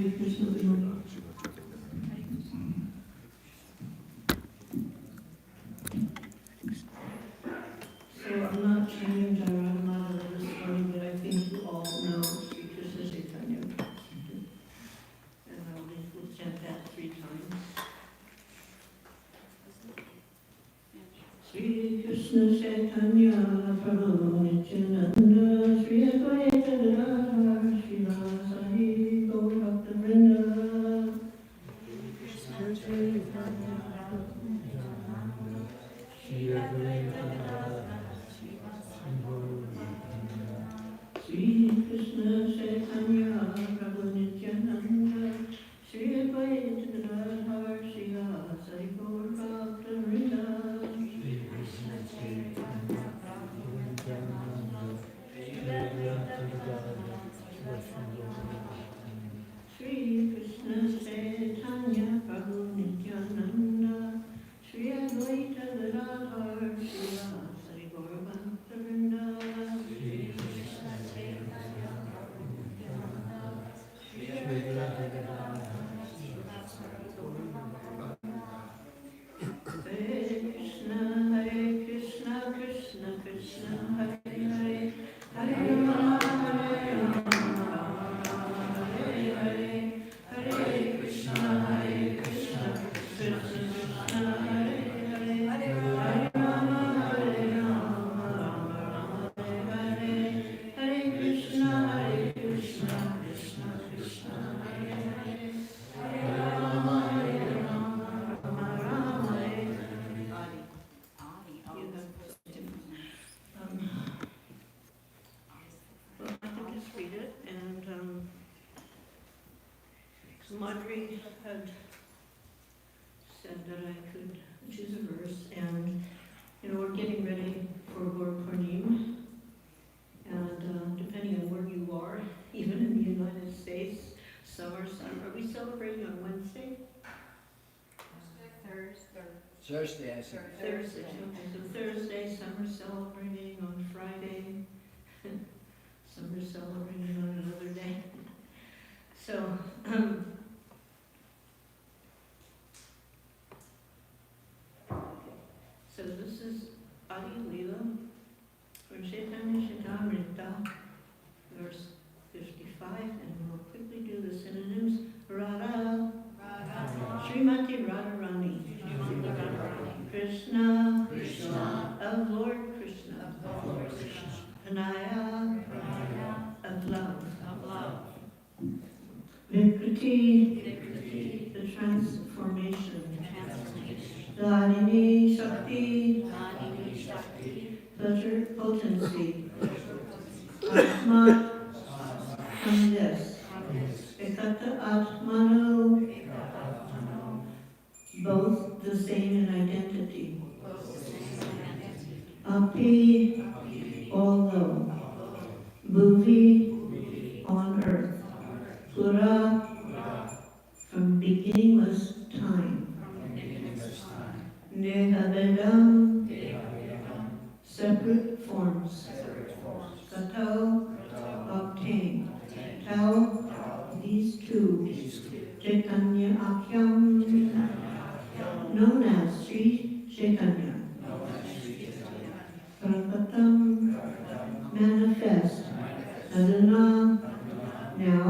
So I'm not chanting Jairamata this morning, but I think you all know Sri Krishna Chaitanya. And we'll chant that 3 times. Sri Krishna Chaitanya Prabhu Nityananda Sri Advaita Gadadhar Srivasadi Gaur Bhakta Vrinda Krishna Chaitanya Prabhu Nityananda Sri Advaita Gadadhar Sri Krishna Chaitanya Prabhu Nityananda Sri Advaita Gadadhar Srivasadi Gaur Bhakta Vrinda Sri Krishna Chaitanya Prabhu Nityananda Sri Advaita Gadadhar Srivasadi Gaur Bhakta Vrinda Sri Krishna Chaitanya Prabhu Nityananda Sri Advaita Gadadhar Srivasadi Gaur Bhakta Vrinda Hare Krishna Krishna Krishna Hare Hare Hare Rama Hare Rama Hare Hare Hare Krishna Krishna Krishna Hare Hare Hare Rama Hare Rama Rama Hare Hare Krishna Krishna Krishna Hare Hare Hare Rama Hare Rama Rama Rama Hare well, I can just read it, and Madhuri had said that I could choose a verse, and we're getting ready for Gaur Purnim, and depending on where you are, even in the United States, are we celebrating on Wednesday? Thursday, I think. Thursday, okay, so Thursday, some are celebrating on Friday, some are celebrating on another day. So, so this is Adi Leela from Chaitanya Charitamrita, verse 55, and we'll quickly do the synonyms. Radha, Srimati Radharani, Krishna, of Lord Krishna, Anaya, of love, Vikriti, the transformation, Dhanini Shakti, pleasure, potency, Atma, from this, Ekata Atmano, both the same in identity. Api, although. Bhuvi, on earth. Pura, from beginningless time. Nehavedam, separate forms. Kato, obtain. Tau, these two. Chaitanya Akyam, known as Sri Chaitanya. Prakatam, manifest. Adana, now.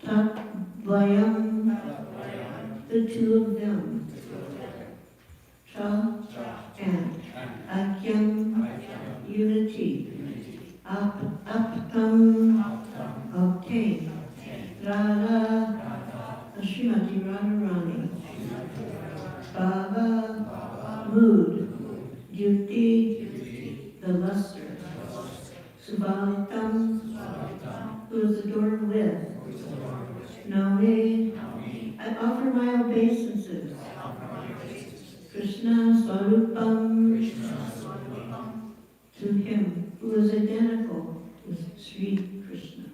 Tat Vayam, the two of them. Cha, and. Akyam, unity. Aptam, obtain. Radha, Srimati Radharani. Bhava, mood. Duty, the luster. Subhalitam, who is adorned with. Nami, I offer my obeisances. Krishna Swarupam, to him who is identical with Sri Krishna.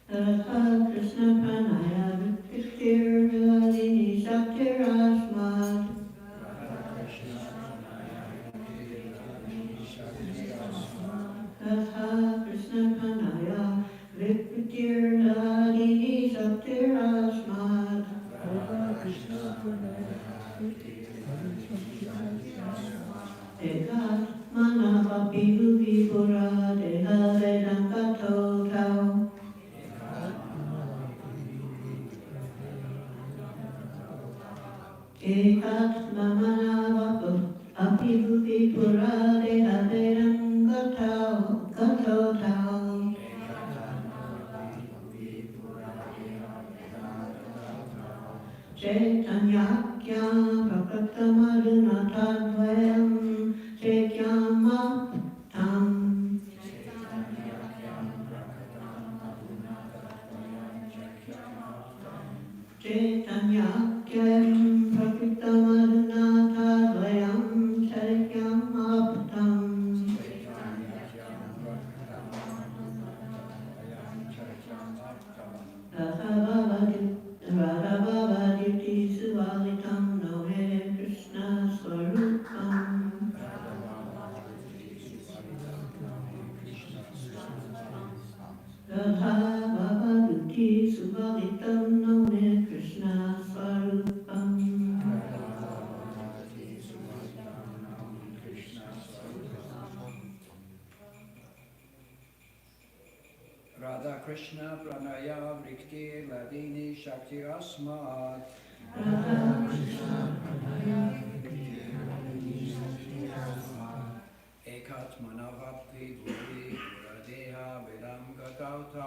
Radha Krishna Pranaya Viktir Viladini Shaktir Asmat. Radha Krishna Ekat manavapi vipura deha vedangato tau. Ekat manavapi vipura deha vedangato tau. Chaitanyakya prakatamāduna tadvayam chakyamaptam. Chaitanyakya prakatamāduna tadvayam chakyamaptam. Radha-bhavaditi suvalitam no Hare Krishna swarupam. Radha-bhavaditi suvalitam no Hare Krishna swarupam. Radha Krishna Pranaya Vrikti Ladini Shakti Asmat. Radha Krishna Pranaya Vrikti Ladini Shakti Asmat. Ekat Manavapti Bhuri Puradeha Vedam Gatauta.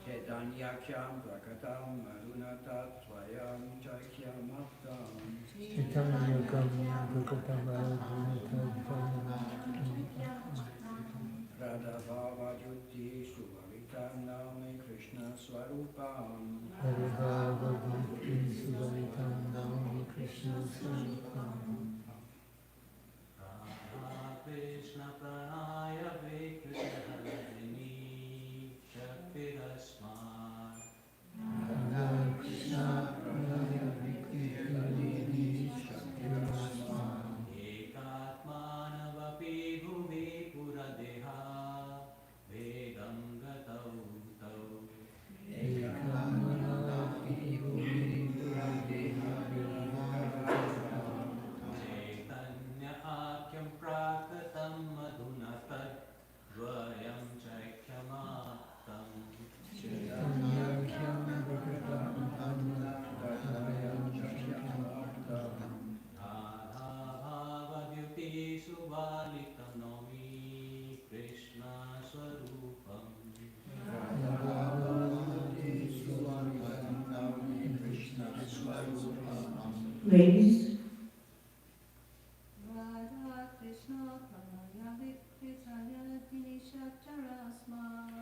Chetanyakyam Prakatam Madunata Tvayam Chakyamaptam. Radha Bhava Juti Subhavitam Name Krishna Swarupam. Krishna Pranaya Vikriya Ladini Shakti Rasmat. Krishna Pranaya Vikti Ladini Shakti Rasmat. Ekatmanavapi bhuvi puradeha vedam gatau tau. Ekatmanavapi bhuvi puradeha vedam gatau. Chaitanya akyam prakatam madhuna tad dvayam chakyamatam. Chetanyakyam Prakatam Madhuna Tadvayam Chakyamaptam. Radha bhavadyuti suvalitam nomi Krishna swarupam. Ladies, Radha Krishna Pranaya Vikritaya Ladini Shakti Rasmat.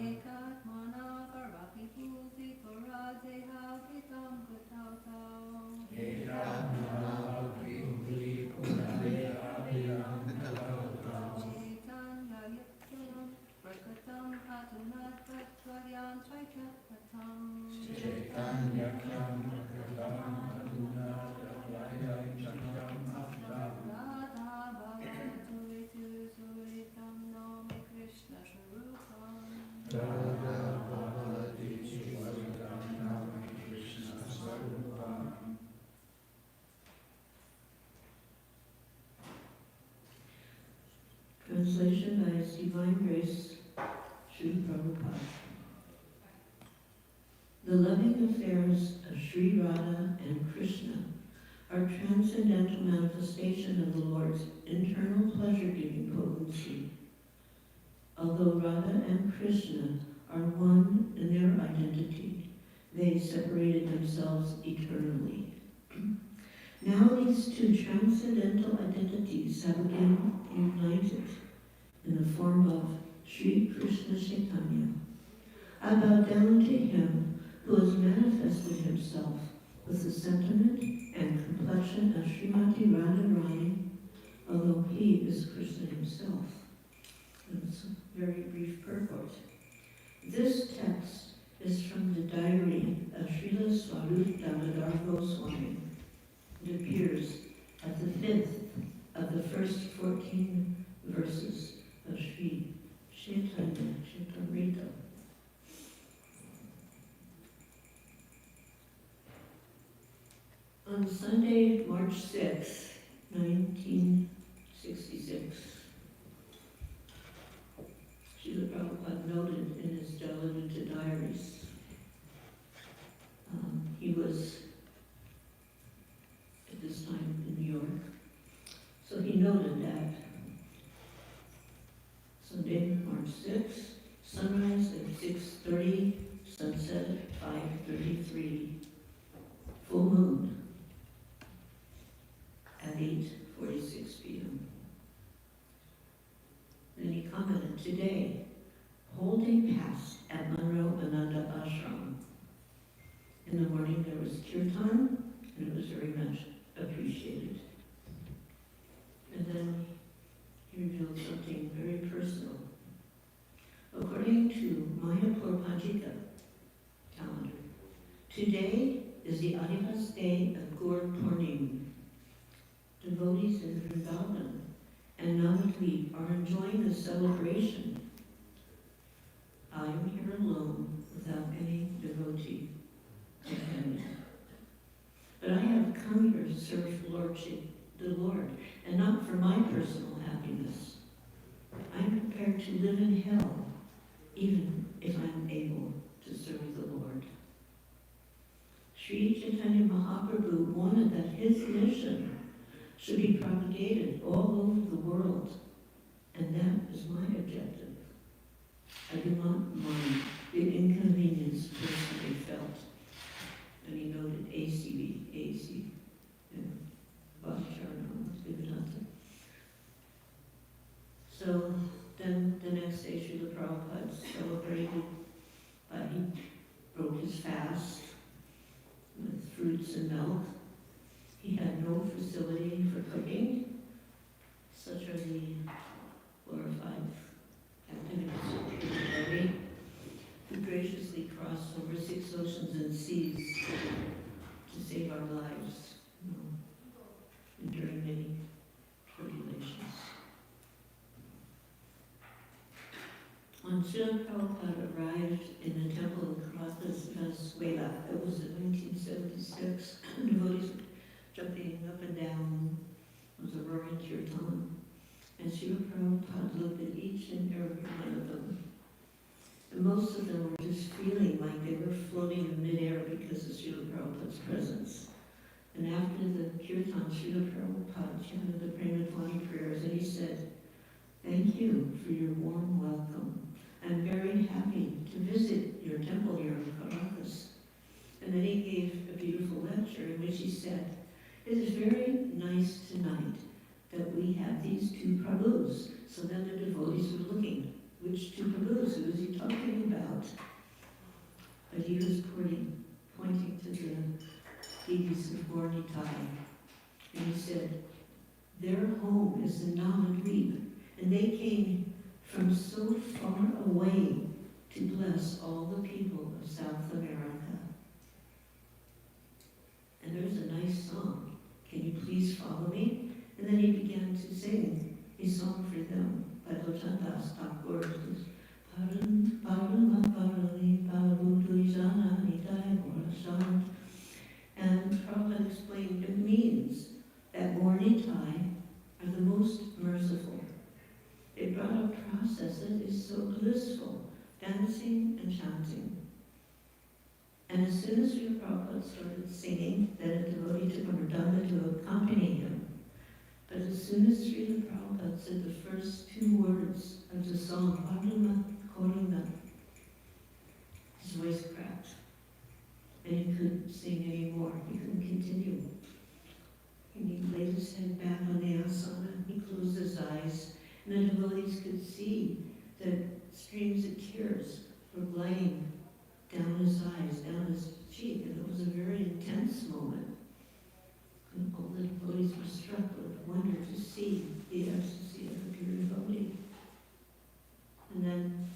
Ekatmana Varapi Bhuti Puradeha Vitam Gatautau. Chaitanya Yuktam Prakatam Aduna Tatvayam Chaityapatam. Radha Bhavatu Suritam Nome Krishna Swarupam. translation by His Divine Grace, Srila Prabhupada. The loving affairs of Sri Radha and Krishna are transcendental manifestation of the Lord's internal pleasure-giving potency. Although Radha and Krishna are one in their identity, they separated themselves eternally. Now these two transcendental identities have again united in the form of Sri Krishna Chaitanya. I bow down to him who has manifested himself with the sentiment and complexion of Srimati Radharani, although he is Krishna himself. And it's a very brief purport. This text is from the diary of Srila Swarup Damodar Goswami. It appears at the 5th of the first 14 verses of Sri Chaitanya Charitamrita. On Sunday, March 6, 1966, Srila Prabhupada noted in his Jalaluta diaries, he was at this time in New York, so he noted that Sunday, March 6, sunrise at 6:30, sunset at 5:33, full moon at 8:46 p.m. Then he commented, today, whole day passed at Monroe Ananda Ashram. In the morning there was kirtan, and it was very much appreciated. And then he revealed something very personal. According to Mayapur Panchika calendar, today is the Adivas day of Gaur Purnim. Devotees in Vrindaban and Malati are enjoying the celebration. I am here alone without any devotee companion. But I have come here to serve the Lord, and not for my personal happiness. I am prepared to live in hell, even if I am able to serve the Lord. Sri Chaitanya Mahaprabhu wanted that his mission should be propagated all over the world, and that is my objective. I do not mind the inconvenience personally felt. And he noted ACB, and Bhattacharya, Vivedanta. So then the next day, Srila Prabhupada celebrated, but he broke his fast with fruits and milk. He had no facility for cooking. Such are the glorified activities of the devotee who graciously crossed over 6 oceans and seas to save our lives, enduring many tribulations. When Srila Prabhupada arrived in the temple of Karatas, Venezuela, it was in 1976, devotees were jumping up and down, it was a roaring kirtan, and Srila Prabhupada looked at each and every one of them. And most of them were just feeling like they were floating in midair because of Srila Prabhupada's presence. And after the kirtan, Srila Prabhupada chanted the Premadvani prayers, and he said, "Thank you for your warm welcome. I'm very happy to visit your temple here in Caracas." And then he gave a beautiful lecture in which he said, "It is very nice tonight that we have these 2 Prabhus." So then the devotees were looking, which 2 Prabhus, who is he talking about? But he was pointing to the devis of Gornitai. And he said, their home is in Navadvip, and they came from so far away to bless all the people of South America. And there's a nice song. Can you please follow me? And then he began to sing a song for them by Lochadas Thakur. And Prabhupada explained it means that Gornitai are the most merciful. It brought a process that is so blissful, dancing and chanting. And as soon as Srila Prabhupada started singing, then a devotee took a mridanga to accompany him. But as soon as Srila Prabhupada said the first 2 words of the song, Padma Koruna, his voice cracked. And he couldn't sing anymore. He couldn't continue. And he laid his head back on the asana. He closed his eyes. And the devotees could see that streams of tears were gliding down his eyes, down his cheek. And it was a very intense moment. And all the devotees were struck with wonder to see the ecstasy of a pure devotee. And then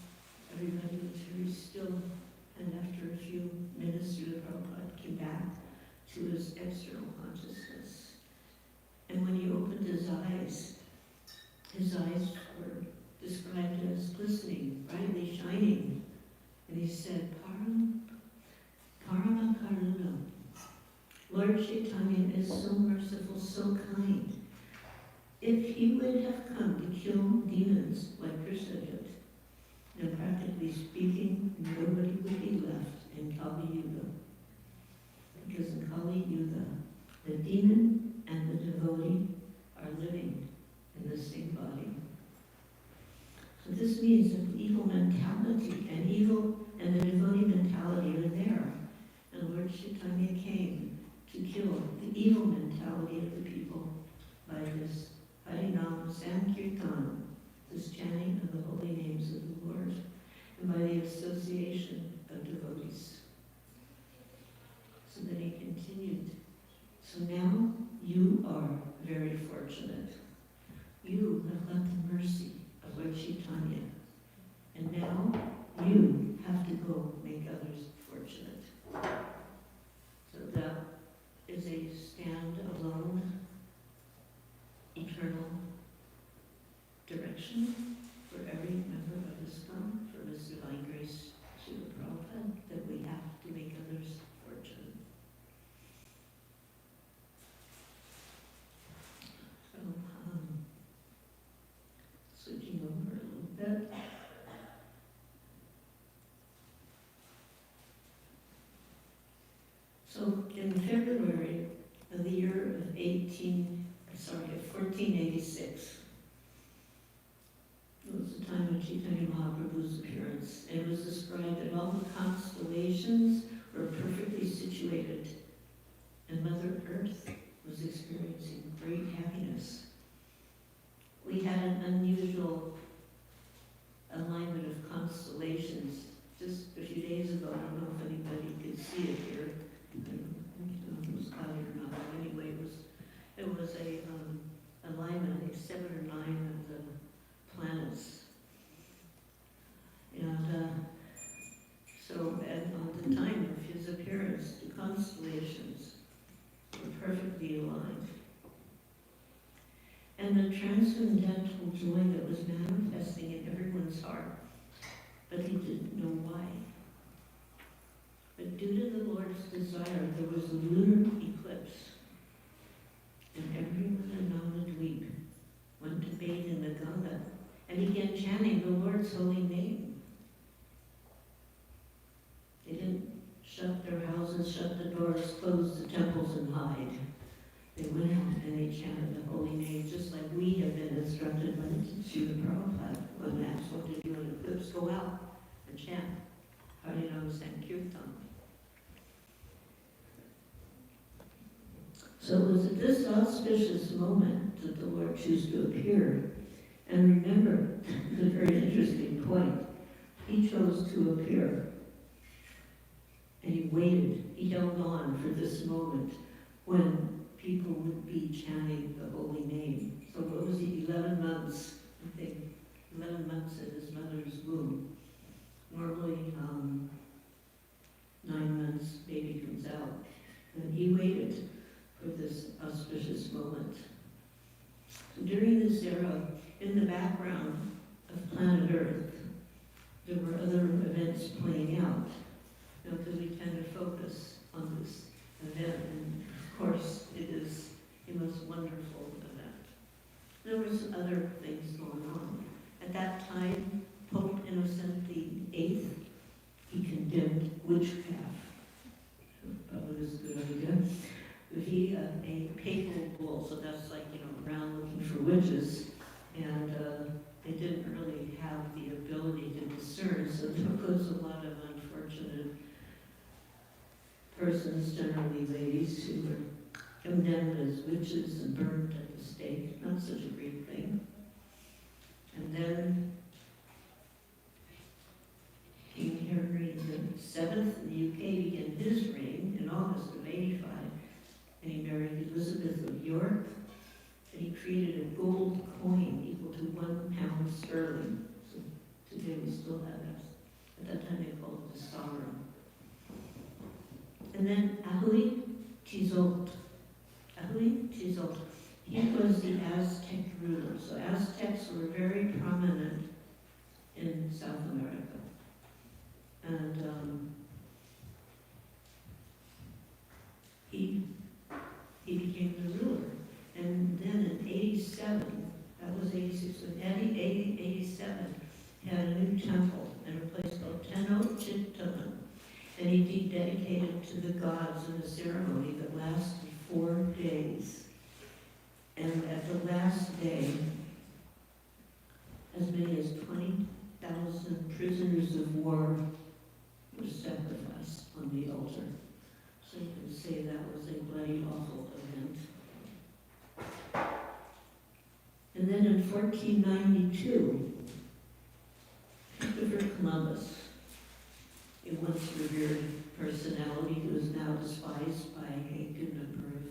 everybody was very still. And after a few minutes, Srila Prabhupada came back to his external consciousness. And when he opened his eyes were described as glistening And he said, Karma Karuna. Lord Chaitanya is so merciful, so kind. If he would have come to kill demons like Krishna did, then practically speaking, nobody would be left in Kali Yuga. Because in Kali Yuga, the demon and the devotee are living in the same body. So this means that the evil mentality and the devotee mentality are there. And Lord Chaitanya came to kill the evil mentality of the people by this Harinam Sankirtan, this chanting of the holy names of the Lord, and by the association of devotees. So then he continued. So now you are very fortunate. You have got the mercy of Lord Chaitanya. And now you have to go make others fortunate. So that is a stand-alone, eternal direction for every member of ISKCON, for His Divine Grace Srila Prabhupada, that we have to make others fortunate. So, switching over a little bit. So in February of the year of 1486, it was the time of Chaitanya Mahaprabhu's appearance. And it was described that all the constellations were perfectly situated, and Mother Earth was experiencing great happiness. We had an unusual alignment of constellations just a few days ago. I don't know if anybody could see it here. I don't know if it was cloudy or not, but anyway, it was a alignment, I think 7 or 9 of the planets. And so on the time of his appearance, the constellations were perfectly aligned. And the transcendental joy that was manifesting in everyone's heart, but he didn't know why. But due to the Lord's desire, there was a lunar eclipse, and everyone in Namadweep went to bathe in the Ganga and began chanting the Lord's holy name. They didn't shut their houses, shut the doors, close the temples, and hide. They went out and they chanted the holy name, just like we have been instructed by Srila Prabhupada when asked what to do in an eclipse. Go out and chant Harinam Sankirtan. So it was at this auspicious moment that the Lord chose to appear. And remember, it's a very interesting point. He chose to appear. And he waited. He held on for this moment when people would be chanting the holy name. So what was he, 11 months, I think, 11 months in his mother's womb. Normally, 9 months, baby comes out. And he waited for this auspicious moment. So during this era, in the background of planet Earth, there were other events playing out. Because we tend to focus on this event, and of course it is a most wonderful event. There was other things going on. At that time, Pope Innocent VIII, he condemned witchcraft. Probably was a good idea. He a papal bull, so that's like, around looking for witches, and they didn't really have the ability to discern, so there was a lot of unfortunate persons, generally ladies, who were condemned as witches and burned at the stake. Not such a great thing. And then King Henry VII in the UK began his reign in August of 85, and he married Elizabeth of York, and he created a gold coin equal to £1 sterling. So today we still have that. At that time they called it the sovereign. And then Ahui Tizolt. He was the Aztec ruler. So Aztecs were very prominent in South America. And he became the ruler. And then in 87, that was 86, when 87 had a new temple in a place called Tenochtitlan. And he dedicated to the gods in a ceremony that lasted 4 days. And at the last day, as many as 20,000 prisoners of war were sacrificed on the altar. So you can say that was a bloody, awful event. And then in 1492, Christopher Columbus, a once revered personality who is now despised by a good number of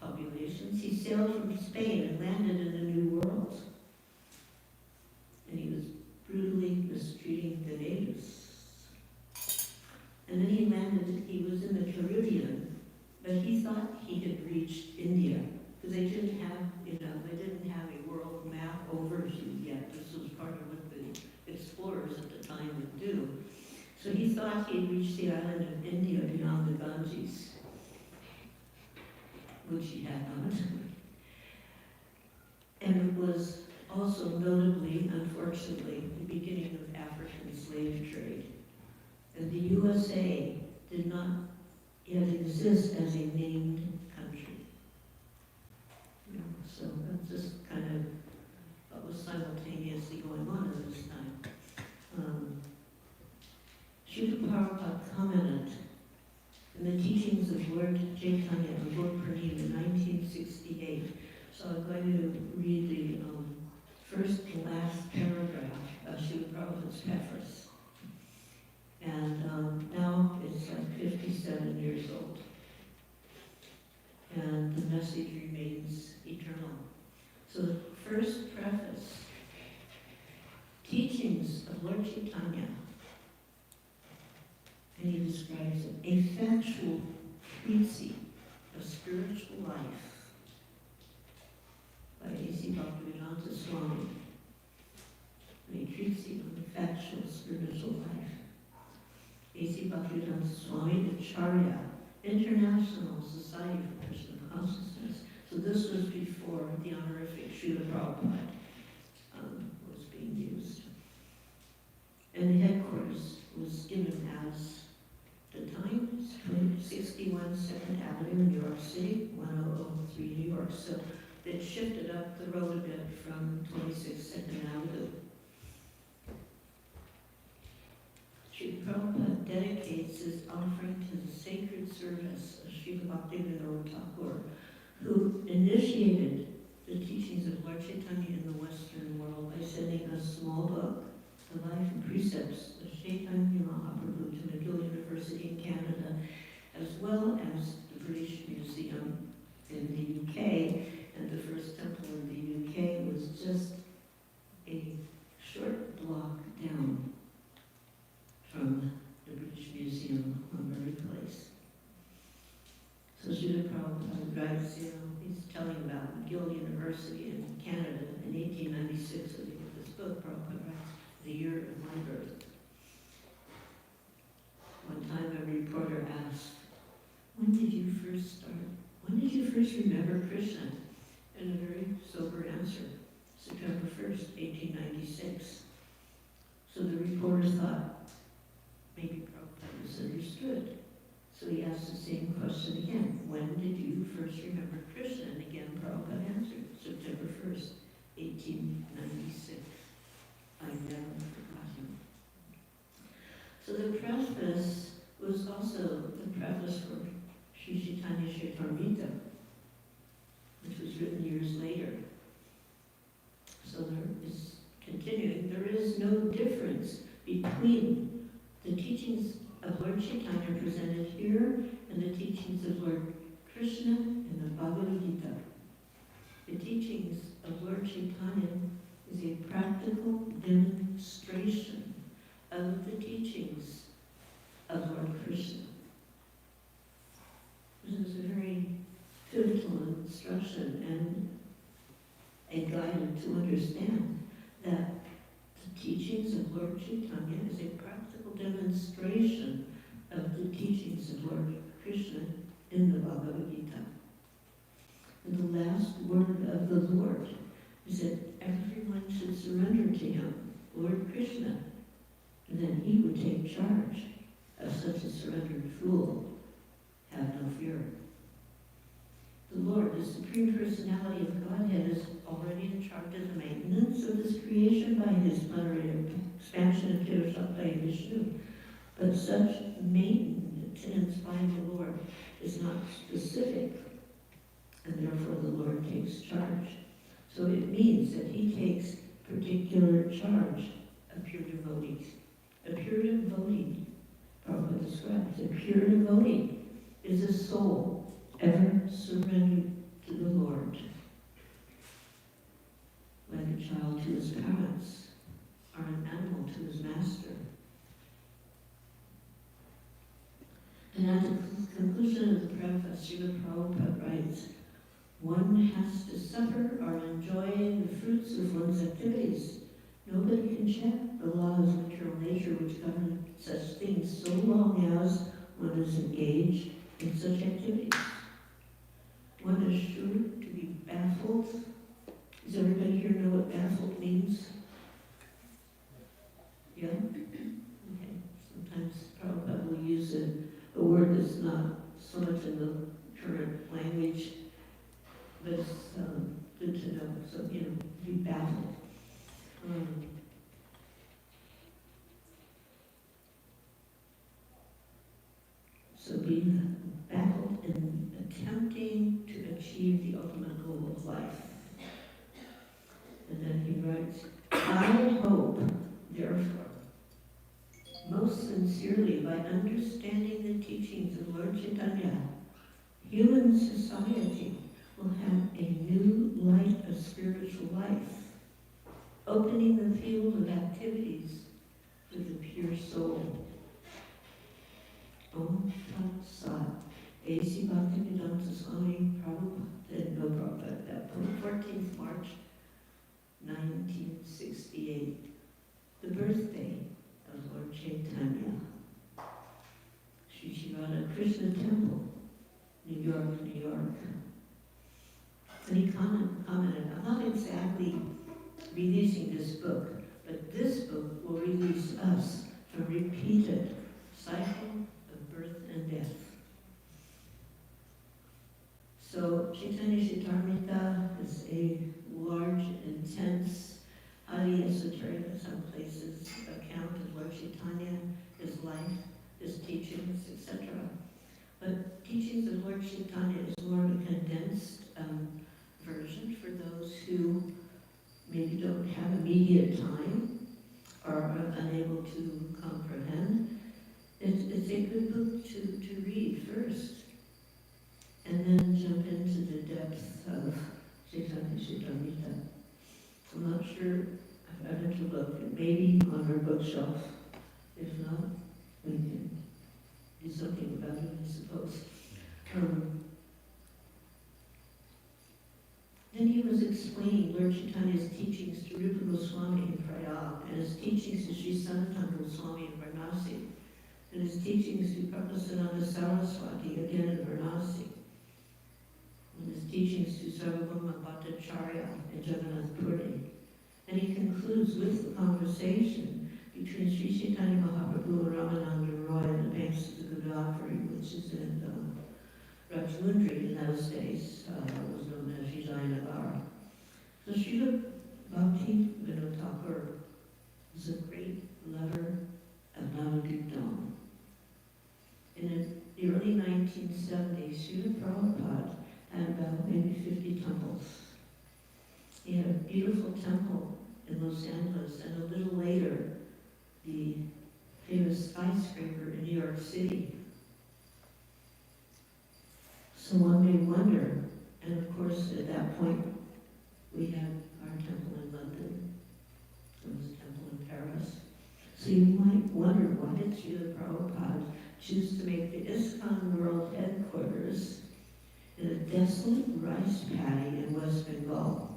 populations, he sailed from Spain and landed in the New World. And he was brutally mistreating the natives. And then he landed, he was in the Caribbean, but he thought he had reached India, because they didn't have, they didn't have a world map overview yet. This was part of what the explorers at the time would do. So he thought he had reached the island of India beyond the Ganges, which he had not. And it was also notably, unfortunately, the beginning of African slave trade. And the USA did not yet exist as a named country. So that's just kind of what was simultaneously going on at this time. Srila Prabhupada commented in the teachings of Lord Chaitanya and Lord Pradeep in 1968. So I'm going to read the first and last paragraph of Srila Prabhupada's preface. And now it's like 57 years old. And the message remains eternal. So the first preface, teachings of Lord Chaitanya, and he describes it, a factual treatise of spiritual life by A.C. Bhaktivedanta Swami. And a treatise on the factual spiritual life. A.C. Bhaktivedanta Swami Acharya, International Society for Krishna Consciousness. So this was before the honorific Srila Prabhupada was being used. And the headquarters was given as, the time, 61 2nd Avenue, New York City, 1003, New York. So it shifted up the road a bit from 26 2nd Avenue. Srila Prabhupada dedicates his offering to the sacred service of Srila Bhaktivinoda Thakur, who initiated the teachings of Lord Chaitanya in the Western world by sending a small book, The Life and Precepts of Chaitanya Mahaprabhu, to McGill University in Canada, as well as the British Museum in the UK. And the first temple in the UK was just a short block down from the British Museum on Murray Place. So Srila Prabhupada writes, he's telling about McGill University in Canada in 1896, when he wrote this book. Prabhupada writes, the year of my birth. One time a reporter asked, when did you first start? When did you first remember Krishna? And a very sober answer, September 1st, 1896. So the reporter thought, maybe Prabhupada misunderstood. So he asked the same question again. When did you first remember Krishna? And again, Prabhupada answered, September 1st, 1896. I never forgot him. So the preface was also the preface for Sri Chaitanya Charitamrita, which was written years later. So there is continuing, there is no difference between the teachings of Lord Chaitanya presented here and the teachings of Lord Krishna in the Bhagavad Gita. The teachings of Lord Chaitanya is a practical demonstration of the teachings of Lord Krishna. This is a very pivotal instruction and a guide to understand that the teachings of Lord Chaitanya is a practical demonstration of the teachings of Lord Krishna in the Bhagavad Gita. And the last word of the Lord is that everyone should surrender to him, Lord Krishna, and then he would take charge of such a surrendered fool. Have no fear. The Lord, the Supreme Personality of Godhead, is already in charge of the maintenance of this creation by his plenary expansion of Tirusakta Vishnu. But such maintenance by the Lord is not specific, and therefore the Lord takes charge. So it means that he takes particular charge of pure devotees. A pure devotee, Prabhupada describes, a pure devotee is a soul ever surrendered to the Lord. Like a child to his parents, or an animal to his master. And at the conclusion of the preface, Srila Prabhupada writes, one has to suffer or enjoy the fruits of one's activities. Nobody can check the laws of material nature which govern such things so long as one is engaged in such activities. One is sure to be baffled. Does everybody here know what baffled means? Yeah? Okay. Sometimes Prabhupada will use a word that's not so much in the current language, but it's good to know. So, be baffled. So be baffled in attempting to achieve the ultimate goal of life. And then he writes, I hope, therefore, most sincerely, by understanding the teachings of Lord Chaitanya, human society will have a new light of spiritual life, opening the field of activities for the pure soul. Om Tat Sat. A.C. Bhaktivedanta Swami Prabhupada, no Prabhupada, that 14th March, 1968, the birthday of Lord Chaitanya. Sri Shivada Krishna Temple, New York, New York. And he commented, I'm not exactly releasing this book, but this book will release us from repeated cycle of birth and death. So Chaitanya Charitamrita is a large, intense, highly esoteric in some places account of Lord Chaitanya, his life, his teachings, etc. But teachings of Lord Chaitanya is more of a condensed version for those who maybe don't have immediate time or are unable to comprehend. It's a good book to read first, and then jump into the depth of Chaitanya Charitamrita. I'm not sure, I've had to look, it may be on our bookshelf. If not, we can do something about it, I suppose. Then he was explaining Lord Chaitanya's teachings to Rupa Goswami in Prayag, and his teachings to Sri Sanatana Goswami in Varanasi, and his teachings to Prabhupada Saraswati again in Varanasi, and his teachings to Sarvabhauma Bhattacharya in Jagannath Puri. And he concludes with the conversation between Sri Chaitanya Mahaprabhu and Ramananda Roy on the banks of the Godavari, which is in Rajmundry in those days, was known as Vijayanagar. So Srila Bhakti Vinod Thakur was a great lover of Navadvipam. In the early 1970s, Srila Prabhupada had about maybe 50 temples. He had a beautiful temple in Los Angeles, and a little later, the famous skyscraper in New York City. So one may wonder, and of course at that point we had our temple in London, there was a temple in Paris. So you might wonder, why did Srila Prabhupada choose to make the ISKCON World Headquarters in a desolate rice paddy in West Bengal?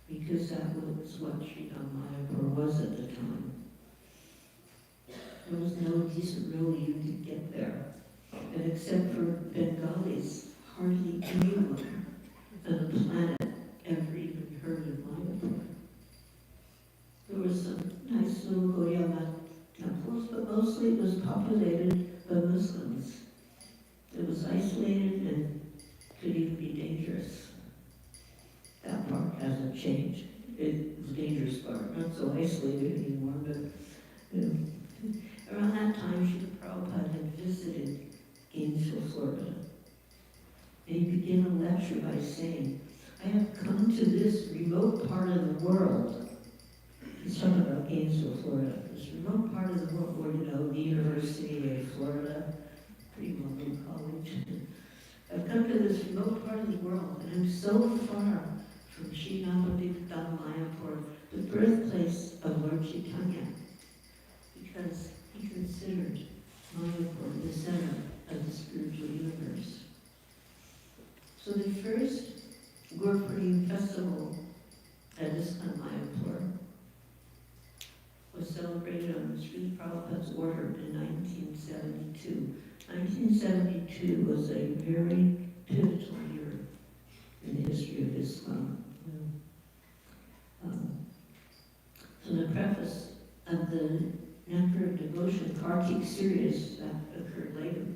because that was what Sri Mayapur was at the time. There was no decent road you could get there. And except for Bengalis, hardly anyone on the planet ever even heard of Mayapur. There were some nice little Gaudiya temples, but mostly it was populated by Muslims. It was isolated and could even be dangerous. That part hasn't changed. It was a dangerous part, not so isolated anymore, but you know. Around that time, Srila Prabhupada had visited Gainesville, Florida. And he began a lecture by saying, I have come to this remote part of the world. He's talking about Gainesville, Florida. This remote part of the world where, you know, the University of Florida, pretty well known college. I've come to this remote part of the world, and I'm so far from Sri Navadvip Mayapur, the birthplace of Lord Chaitanya, because he considered Mayapur the center of the spiritual universe. So the first Gurpurnim festival at ISKCON Mayapur was celebrated on Srila Prabhupada's order in 1972. 1972 was a very pivotal year in the history of ISKCON. So the preface of the Nectar of Devotion Kartik series that occurred later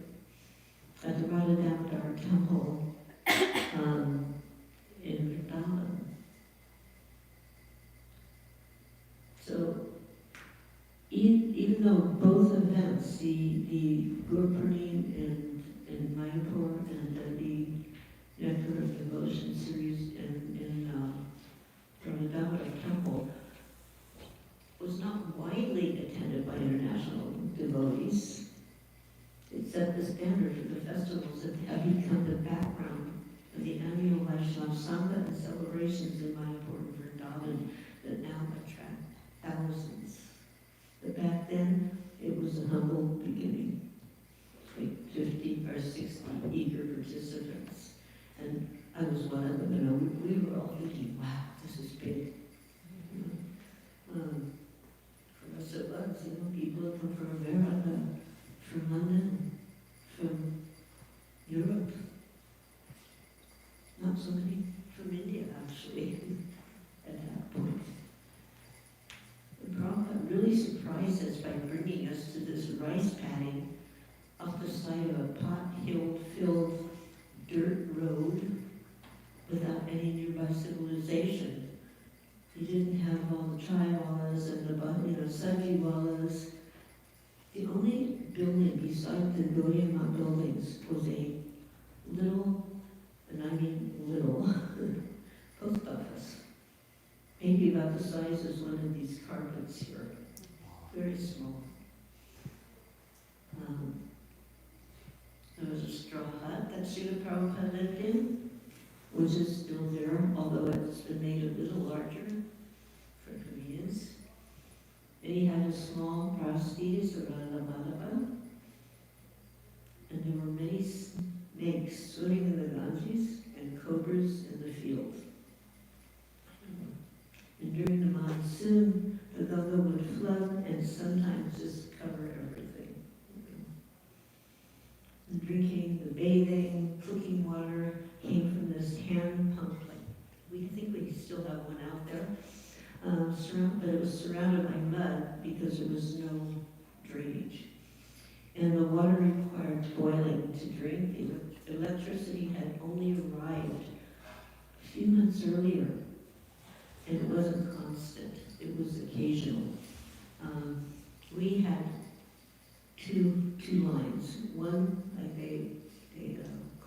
at the Radha Damodar Temple in Vrindaban. So even though both events, the Gurpurnim in Mayapur and the Nectar of Devotion series in Radha Damodar Temple was not widely attended by international devotees, it set the standard for the festivals that have become the background of the annual Vaishnava Sangha and celebrations in Mayapur and Vrindaban that now attract thousands. But back then, it was a humble beginning, like 50 or 60 eager participants. And I was one of them, you know, we were all thinking, wow, this is big. For us it was, you know, people come from America, from London, from Europe. Not so many from India, actually, at that point. The Prabhupada really surprised us by bringing us to this rice paddy off the side of a pot-filled dirt road without any nearby civilization. He didn't have all the chaiwalas and the sajiwalas. The only building beside the Gaudiya Math buildings was a little, and I mean little, post office. Maybe about the size as one of these carpets here. Very small. There was a straw hut that Srila Prabhupada lived in, which is still there, although it's been made a little larger for convenience. And he had a small prosties around the Malati, and there were many snakes swimming in the Ganges and cobras in the field. And during the monsoon, the Ganga would flood and sometimes just cover everything. The drinking, the bathing, cooking water came from this hand pump. Like we think we still have one out there, but it was surrounded by mud because there was no drainage. And the water required boiling to drink. Electricity had only arrived a few months earlier, and it wasn't constant. It was occasional. We had two lines. One like a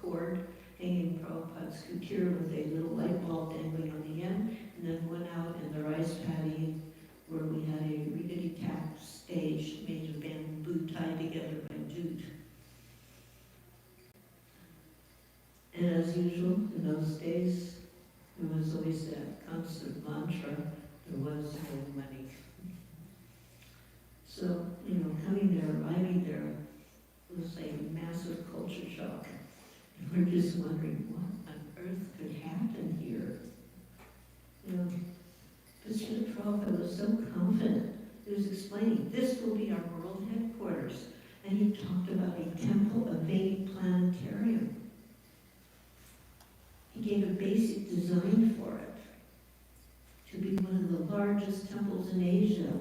cord hanging Prabhupada's kutir with a little light bulb dangling on the end, and then one out in the rice paddy where we had a rickety-tack stage made of bamboo tied together by jute. And as usual, in those days, there was always that constant mantra, there was no money. So, coming there, arriving there, was a massive culture shock. And we're just wondering what on earth could happen here. Prabhupada was so confident. He was explaining, this will be our world headquarters. And he talked about a temple, a Vedic planetarium. He gave a basic design for it to be one of the largest temples in Asia.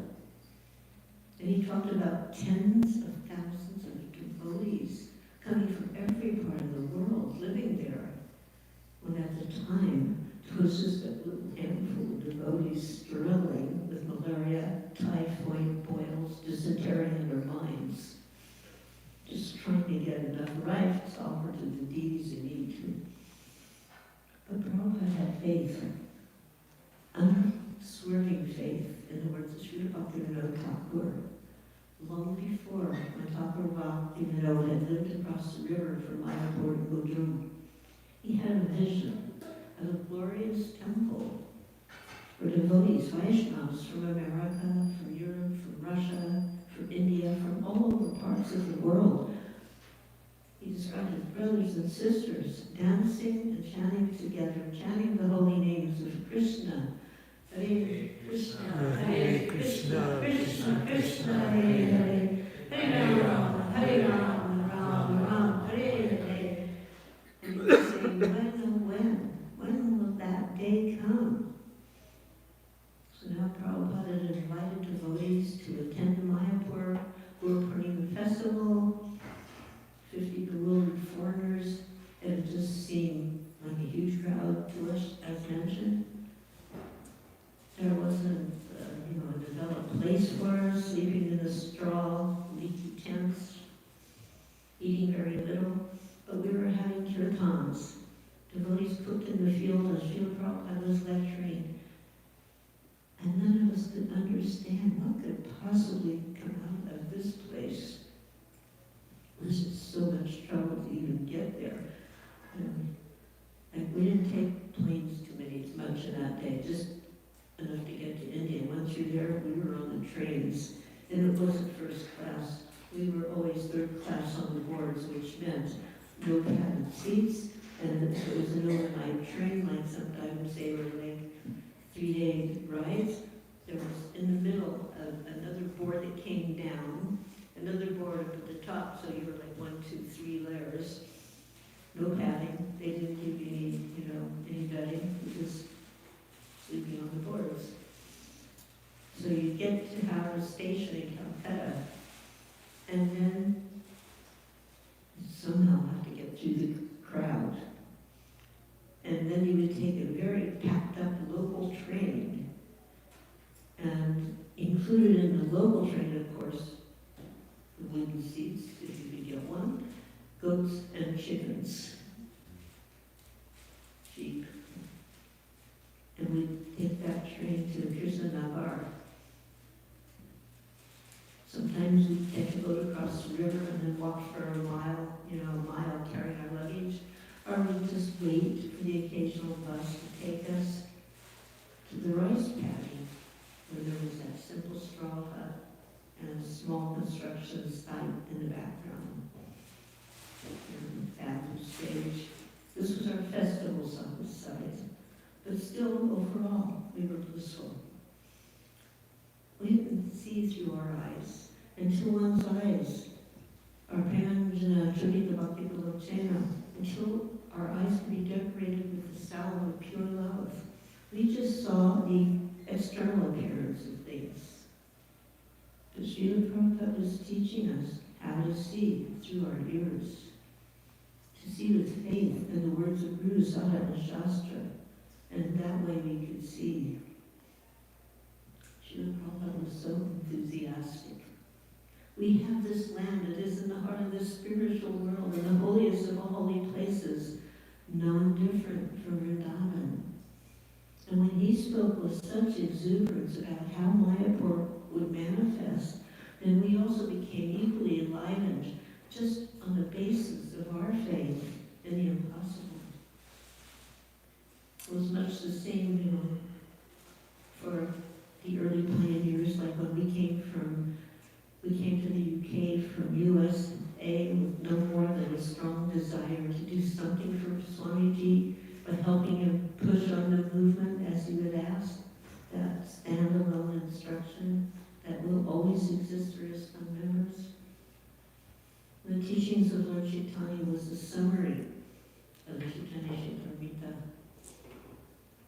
And he talked about tens of thousands of devotees coming from every part of the world, living there. When at the time, it was just a little handful of devotees struggling with malaria, typhoid, boils, dysentery in their minds. Just trying to get enough rice to offer to the deities in eat. But Prabhupada had faith, unswerving faith, in the words of Srila Bhaktivinoda Thakur. Long before when Thakur Bhaktivinoda had lived across the river from Mayapur to Gudrum, he had a vision of a glorious temple where devotees, Vaishnavas from America, from Europe, from Russia, from India, from all over parts of the world. He described his brothers and sisters dancing and chanting together, chanting the holy names of Krishna. Hare Krishna, Hare Krishna, Krishna Krishna, Hare Hare, Hare Rama, Hare Rama, Rama Rama, Hare Hare. And he was saying, when will that day come? So now Prabhupada had invited devotees to attend the Mayapur Guru Purnima festival. 50 bewildered foreigners. It had just seemed like a huge crowd to us, as mentioned. There wasn't, a developed place for us, sleeping in the straw, leaky tents, eating very little. But we were having kirtans. Devotees cooked in the field as Srila Prabhupada was lecturing. And none of us could understand what could possibly come out of this place. It was just so much trouble to even get there. Like we didn't take planes too much in that day, just enough to get to India. Once you're there, we were on the trains. And it wasn't first class. We were always third class on the boards, which meant no padded seats. And if it was an overnight train, like sometimes they were like 3-day rides, there was in the middle another board that came down, another board up at the top, so you were like 1, 2, 3 layers. No padding. They didn't give you any bedding. You just sleeping on the boards. So you get to Howard Station in Calcutta, and then you somehow have to get through the crowd. And then you would take a very packed up local train, and included in the local train, of course, the wooden seats, if you could get one, goats and chickens, sheep. And we'd take that train to Krishna Nagar. Sometimes we'd take a boat across the river and then walk for a mile carrying our luggage. Or we'd just wait for the occasional bus to take us to the rice paddy, where there was that simple straw hut and a small construction site in the background. And the bathroom stage. This was our festival site. But still, overall, we were blissful. We didn't see through our eyes until one's eyes, our Pranjana, Trivita Bhakti Vilochena, until our eyes could be decorated with the salve of pure love. We just saw the external appearance of things. But Srila Prabhupada was teaching us how to see through our ears, to see with faith in the words of Guru Sada and Shastra, and that way we could see. Srila Prabhupada was so enthusiastic. We have this land that is in the heart of the spiritual world, in the holiest of all holy places, none different from Vrindaban. And when he spoke with such exuberance about how Mayapur would manifest, then we also became equally enlightened, just on the basis of our faith in the impossible. It was much the same, for the early pioneers, like when we came to the UK from USA with no more than a strong desire to do something for Swamiji, but helping him push on the movement, as he would ask, that stand alone. teachings of Lord Chaitanya was a summary of the Chaitanya Charitamrita.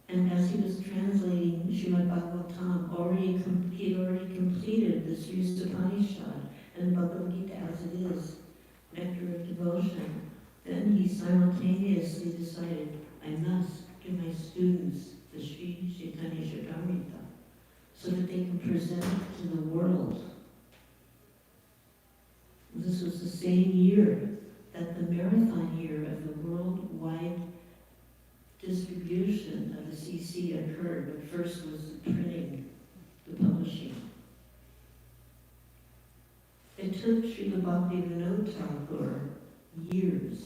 And as he was translating Srimad Bhagavatam, he had already completed the Sri Upanishad and Bhagavad Gita as it is, nectar of devotion. Then he simultaneously decided, I must give my students the Sri Chaitanya Charitamrita so that they can present it to the world. This was the same year that the marathon year of the worldwide distribution of the CC occurred, but first was the printing, the publishing. It took Srila Bhaktivinoda Thakur years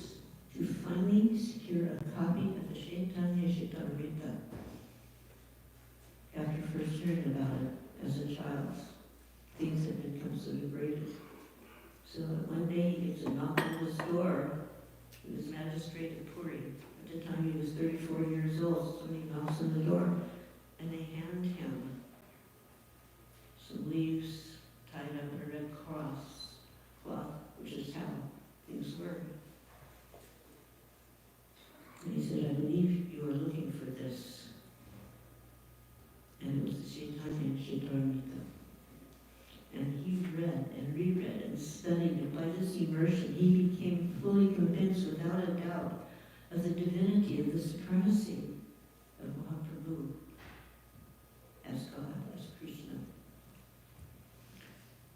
to finally secure a copy of the Chaitanya Charitamrita after first hearing about it as a child. Things had become so degraded. So one day he gets a knock on his door. He was magistrate of Puri. At the time he was 34 years old. Somebody knocks on the door and they hand him some leaves tied up in a red cross cloth, which is how things were. And he said, I believe you are looking for this. And it was the Chaitanya Charitamrita. And he read and reread and studied it. By this immersion, he became fully convinced, without a doubt, of the divinity, of the supremacy of Mahaprabhu as God, as Krishna.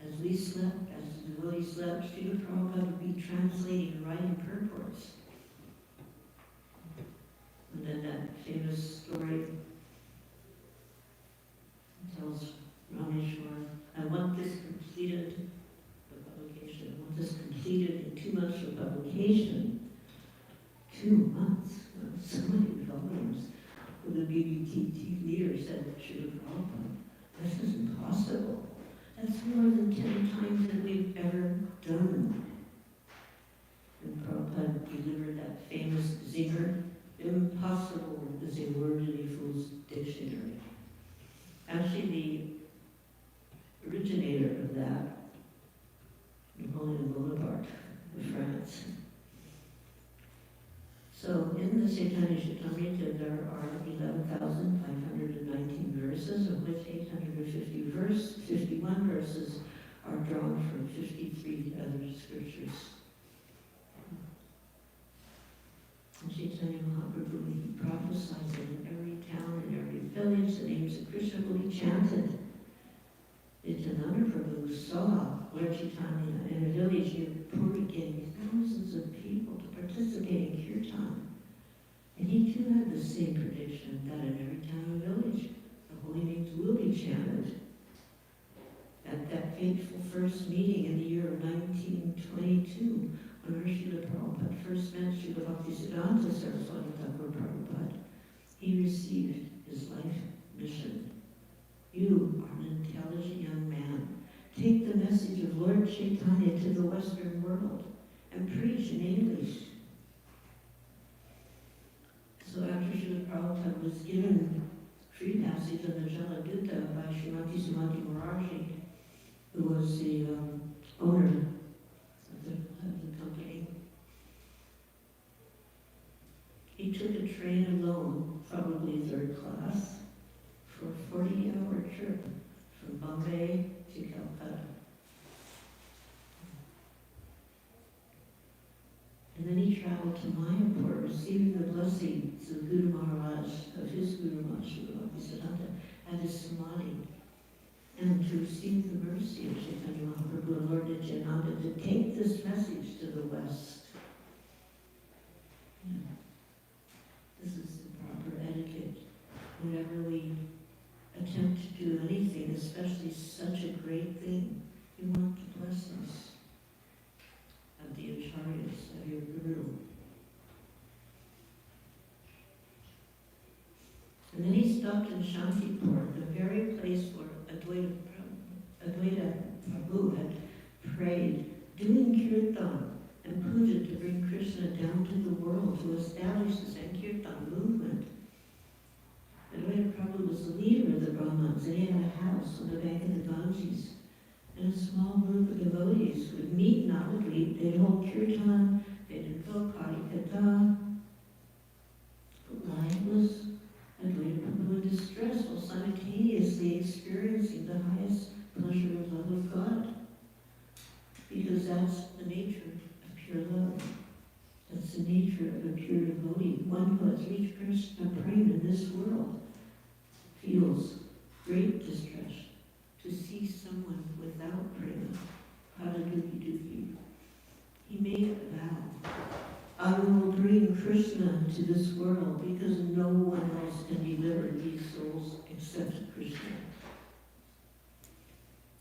As we slept, as the devotees slept, Srila Prabhupada would be translating and writing purports. And then that famous story tells Rameshwar, I want this completed for publication. I want this completed in 2 months for publication. 2 months? So many volumes. Well, the BBT leader said, Srila Prabhupada, this is impossible. That's more than 10 times that we've ever done. And Prabhupada delivered that famous zinger, impossible is a word in a fool's dictionary. Actually, the originator of that, Napoleon Bonaparte of France. So in the Chaitanya Charitamrita there are 11,519 verses, of which 51 verses are drawn from 53 other scriptures. And Chaitanya Mahaprabhu, he prophesied that in every town, in every village, the names of Krishna will be chanted. Nityananda Prabhu saw Lord Chaitanya in a village near Puri getting thousands of people to participate in kirtan. And he too had the same prediction that in every town and village, the holy names will be chanted. At that fateful first meeting in the year of 1922, when Srila Prabhupada first met Srila Bhaktisiddhanta Saraswati Thakur Prabhupada, he received his life mission. You are an intelligent young man. Take the message of Lord Chaitanya to the Western world and preach in English. So after Srila Prabhupada was given free passage on the Jaladuta by Srimati Sumati Moraji, who was the owner of the company, he took a train alone, probably third class, for a 40-hour trip from Bombay to Calcutta. And then he traveled to Mayapur, receiving the blessings of Guru Maharaj, of his Guru Maharaj, Srila Bhaktisiddhanta, at his samadhi, and to receive the mercy of Chaitanya Mahaprabhu and Lord Nityananda to take this message to the West. Yeah. This is the proper etiquette. Whenever we attempt to do anything, especially such a great thing, you want the blessings of the acharyas, of your guru. And then he stopped in Shantipur, the very place where Advaita Prabhu had prayed, doing kirtan and puja to bring Krishna down to the world, to establish the Sankirtan movement. Advaita Prabhu was the leader of the Brahmins, and he had a house on the bank of the Ganges. And a small group of devotees would meet Navadvip, they'd hold kirtan, they'd invoke Harikatha. But life was Advaita Prabhu in distress while simultaneously experiencing the highest pleasure of love of God. Because that's the nature of pure love. That's the nature of a pure devotee. One who has reached Krishna prema in this world feels great distress to see someone without prema. Haraduki. He made a vow. I will bring Krishna to this world because no one else can deliver these souls except Krishna.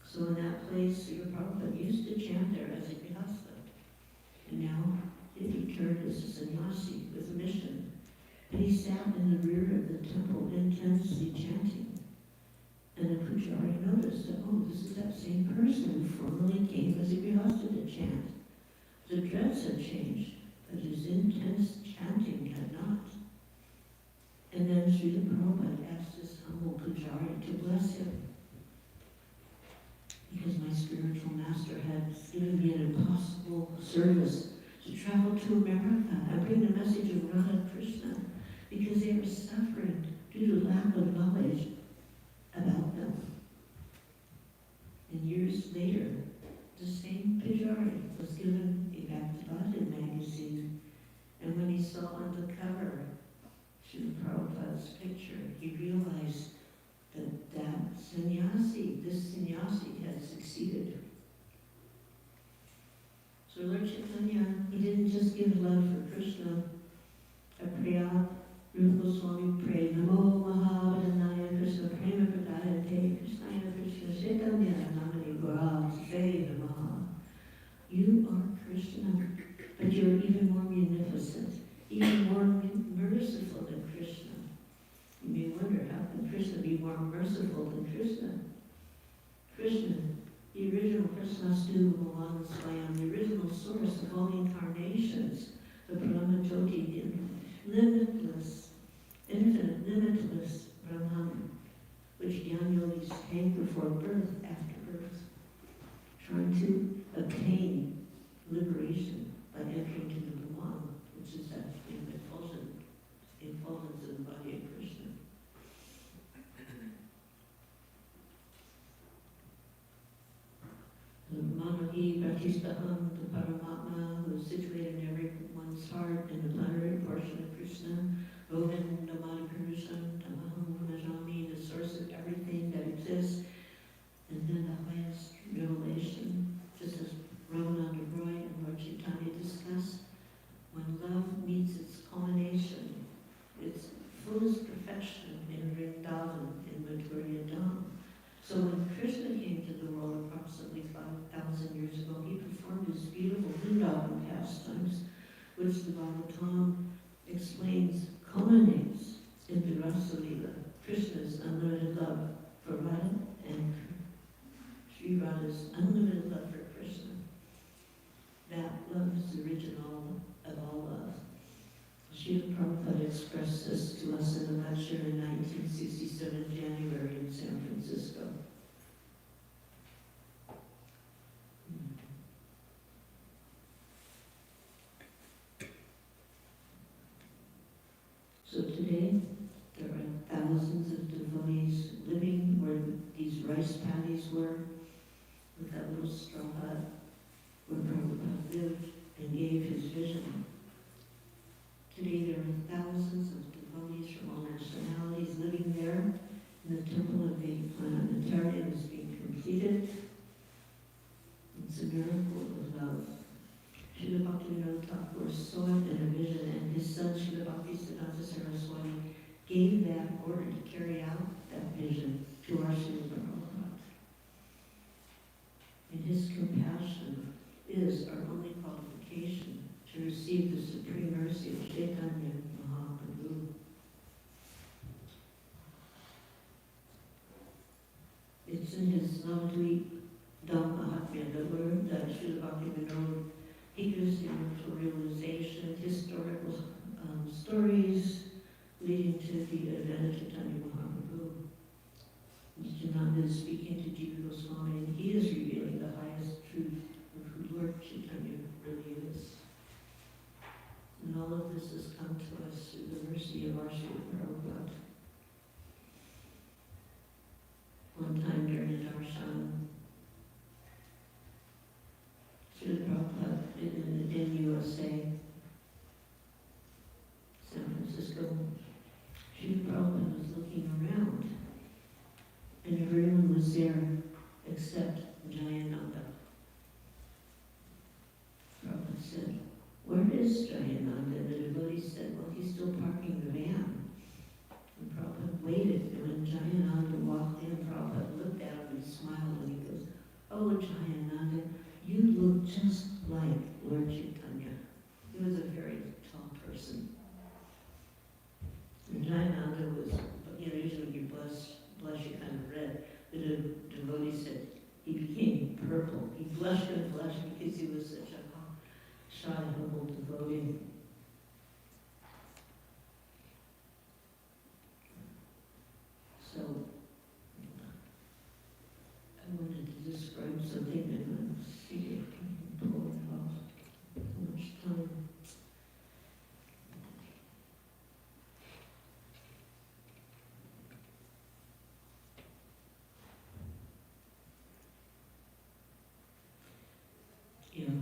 So in that place, Srila Prabhupada used to chant there as a grihastha. And now he returned as a sannyasi with a mission. And he sat in the rear of the temple intensely chanting. And the pujari noticed that, oh, this is that same person who formerly came as a grihastha to chant. The dress had changed, but his intense chanting had not. And then Srila Prabhupada asked this humble pujari to bless him. Because my spiritual master had given me an impossible service to travel to America and bring the message of Radha Krishna because they were suffering due to lack of knowledge about them. And years later, the same Pujari was given a Bhaktivedanta magazine, and when he saw on the cover Srila Prabhupada's picture, he realized that sannyasi, this sannyasi had succeeded. So Lord Chaitanya, he didn't just give love for Krishna. Apriya, Rupa Goswami prayed, Namo Mahavadhanaya Krishna Prema Pradayate Krishnaya Krishna Chaitanya Namani Gora Say Namaha. You are Krishna, but you're even more munificent, even more merciful than Krishna. You may wonder, how can Krishna be more merciful than Krishna? Krishna, the original Krishnastu Bhagavan Swayam, the original source of all incarnations, the Brahmajoti, the limitless, infinite, limitless Brahman, which Jnana Yogis hanker for birth after birth, trying to obtain liberation by entering to the Bhagavan, which is that effulgence of the body of Krishna. The Mataji Bhaktistaham, the Paramatma, who is situated in everyone's heart in the plenary portion of Krishna, Govindamana Purusham, Tamaham Punajami, the source of everything that exists, and then the highest revelation, just as Ramananda Roy and Lord Chaitanya discussed, when love meets its culmination, its fullest perfection in Vrindaban, in Mathura Dham. So when Krishna came to the world approximately 5,000 years ago, he performed his beautiful Vrindavan pastimes, which the Bhagavatam explains culminates in the Rasa Lila, Krishna's unlimited love for Radha and Sri Radha's unlimited love for Krishna. That love is the original of all love. Srila Prabhupada expressed this to us in a lecture in 1967 January in San Francisco. So today, there are thousands of devotees living where these rice paddies were, with that little straw hut where Prabhupada lived and gave his vision. Today there are thousands of devotees from all nationalities living there, and the temple of the planetarium is being completed. It's a miracle of love. Srila Bhaktivinoda Thakur saw it in a vision, and his son Srila Bhaktisiddhanta Saraswati gave that order to carry out that vision to our Srila Prabhupada. And his compassion is our only qualification to receive the supreme mercy of Chaitanya Mahaprabhu. It's in his Navadvip Dham Mahatmya, the word that Srila Bhaktivinoda, he gives spiritual realization, historical stories leading to the event of Chaitanya Mahaprabhu. Nityananda is speaking to Jiva Goswami, and he is revealing the highest truth of who Lord mercy of our Sri Prabhupada. One time during a darshan, Sri Prabhupada in USA, San Francisco, Sri Prabhupada was looking around, and everyone was there except Jayananda. Prabhupada said, "Where is Jayananda?" And the devotee said, "Well, he's still parking the van." And Prabhupada waited, and when Jayananda walked in, Prabhupada looked at him and smiled, and he goes, "Oh, Jayananda, you look just like Lord Chaitanya." He was a very tall person. And Jayananda was, usually when you blush, you kind of red. The devotee said he became purple. He blushed and blushed because he was such a shy, humble devotee. So, I wanted to describe something and see if I can pull it off. How much time? Yeah.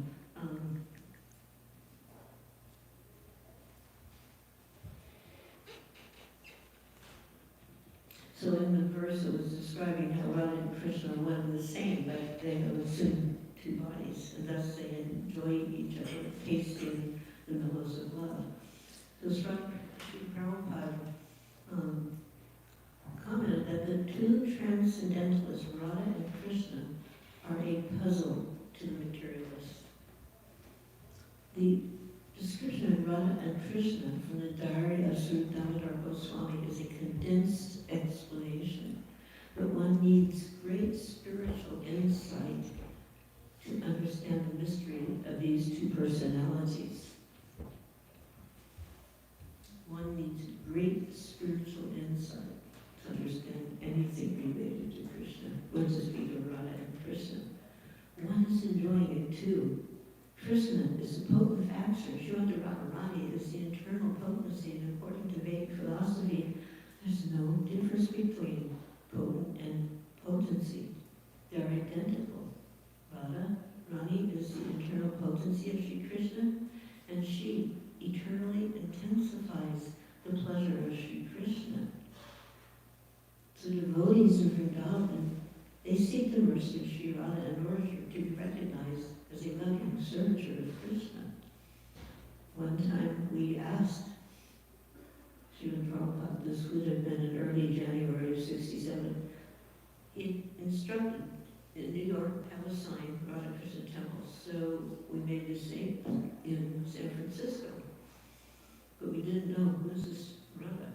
So in the verse it was describing how Radha and Krishna are one and the same, but they have assumed two bodies, and thus they enjoy each other, tasting the mellows of love. So Sri Prabhupada commented that the two transcendentalists, Radha and Krishna, are a puzzle to the materialist. The description of Radha and Krishna from the diary of Sri Damodar Goswami is a condensed explanation, but one needs great spiritual insight to understand the mystery of these two personalities. One needs great spiritual insight to understand anything related to Krishna, or to speak of Radha and Krishna. One is enjoying it too. Krishna is the potent factor. Srimati Radharani is the internal potency, and according to Vedic philosophy, there's no difference between potent and potency. They're identical. Radharani is the internal potency of Sri Krishna, and she eternally intensifies the pleasure of Sri Krishna. So devotees of Vrindaban, they seek the mercy of Sri Radha in order to be recognized as a loving servitor of Krishna. One time we asked Srila Prabhupada, this would have been in early January of '67, he instructed in New York, have a sign, Radha Krishna Temple. So we made the same in San Francisco. But we didn't know, who is this Radha?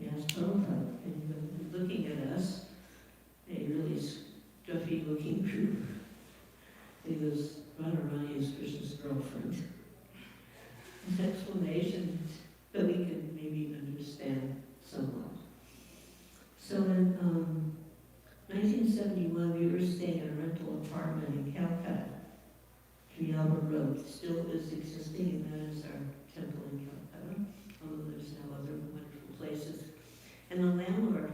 We asked Prabhupada, and looking at us, a really stuffy looking group. He goes, Radharani is Krishna's girlfriend. His explanation that we could maybe understand somewhat. So in 1971, we were staying in a rental apartment in Calcutta. Sri Albert Road still is existing, and that is our temple in Calcutta, although there's now other wonderful places. And our landlord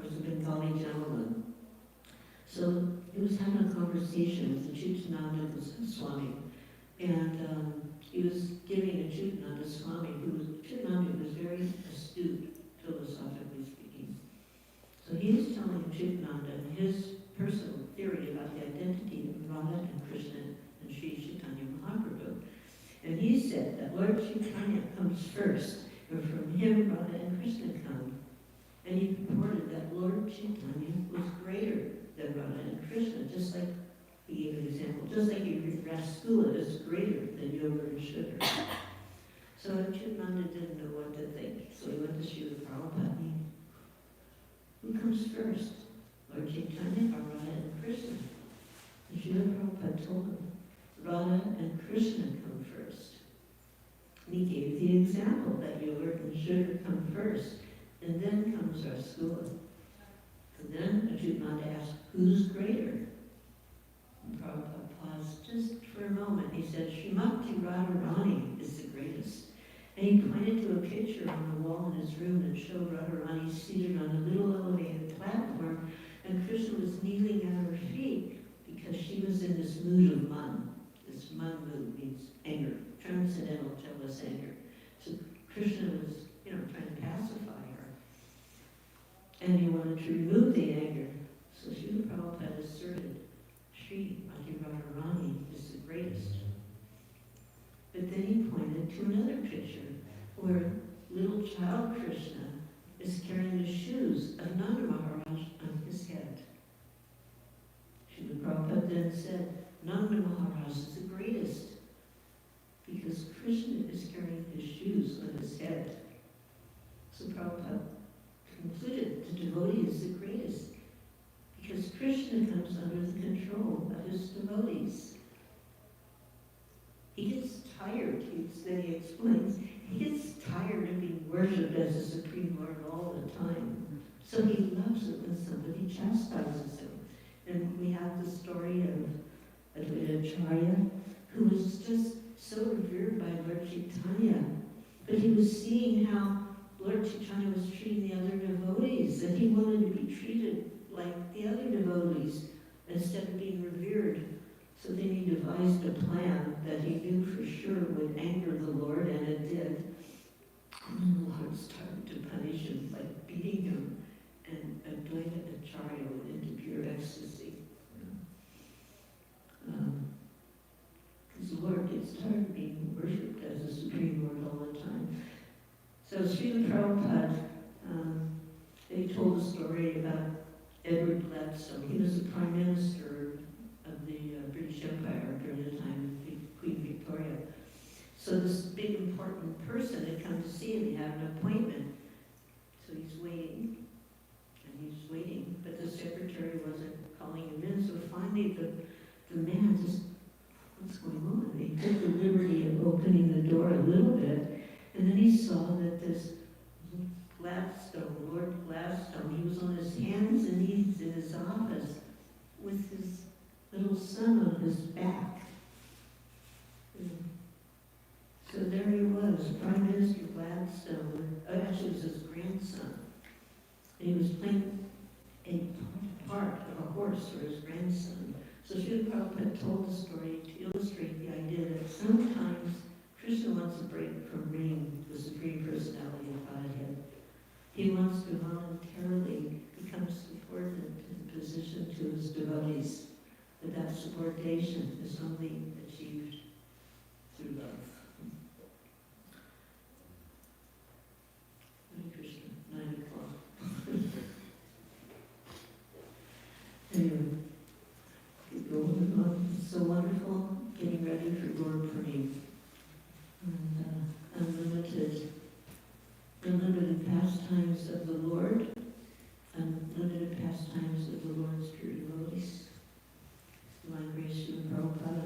was a Bengali gentleman. So he was having a conversation with the Chitananda Swami, and he was giving a Chitananda Swami, Chitananda was very astute, philosophically speaking. So he was telling Chitananda his personal theory about the identity of Radha and Krishna and Sri Chaitanya Mahaprabhu. And he said that Lord Chaitanya comes first, and from him Radha and Krishna come. And he purported that Lord Chaitanya was greater than Radha and Krishna, just like, he gave an example, just like Rasgula is greater than yogurt and sugar. So Chitananda didn't know what to think, so he went to Srila Prabhupada. Who comes first, Lord Chaitanya or Radha and Krishna? And Srila Prabhupada told him, Radha and Krishna come first. And he gave the example that yogurt and sugar come first, and then comes Rasgula. And then Chitananda asked, who's greater? And Prabhupada paused just for a moment. He said, Srimati Radharani is the greatest. And he pointed to a picture on the wall in his room and showed Radharani seated on a little elevated platform, and Krishna was kneeling at her feet because she was in this mood of man. This man mood means anger, transcendental jealous anger. So Krishna was, trying to pacify her. And he wanted to remove the anger. So Srila Prabhupada asserted, Sri Mati Radharani is the greatest. But then he pointed to another picture where little child Krishna is carrying the shoes of Nanda Maharaj on his head. Srila Prabhupada then said, Nanda Maharaj is the greatest because Krishna is carrying his shoes on his head. So Prabhupada concluded the devotee is the greatest because Krishna comes under the control of his devotees. He gets tired, he explains, he gets tired of being worshipped as a Supreme Lord all the time. So he loves it when somebody chastises him. And we have the story of Advaita, who was just so revered by Lord Chaitanya. But he was seeing how Lord Chaitanya was treating the other devotees, and he wanted to be treated like the other devotees instead of being revered. So then he devised a plan that he knew for sure would anger the Lord, and it did. And then the Lord started to punish him by beating him, and Advaita Acharya went into pure ecstasy. Because the Lord gets tired of being worshipped as a Supreme Lord all the time. So Srila Prabhupada, they told a story about Edward Gladstone. He was the Prime Minister of the British Empire during the time of Queen Victoria. So this big important person had come to see him. He had an appointment. So he's waiting, but the secretary wasn't calling him in. So finally the man just, what's going on? He took the liberty of opening the door a little bit, and then he saw that this Gladstone, Lord Gladstone, he was on his hands and knees in his office with his little son on his back. So there he was, Prime Minister Gladstone, actually it was his grandson. And he was playing a part of a horse for his grandson. So Srila Prabhupada told the story to illustrate the idea that sometimes Krishna wants a break from being the Supreme Personality of Godhead. He wants to voluntarily become subordinate in position to his devotees. But that subordination is only achieved through love. Hare Krishna, 9 o'clock. Anyway, keep going on. It's so wonderful getting ready for Gaur Purnima. And unlimited pastimes of the Lord, unlimited pastimes of the Lord's pure devotees. Divine grace, Srila Prabhupada.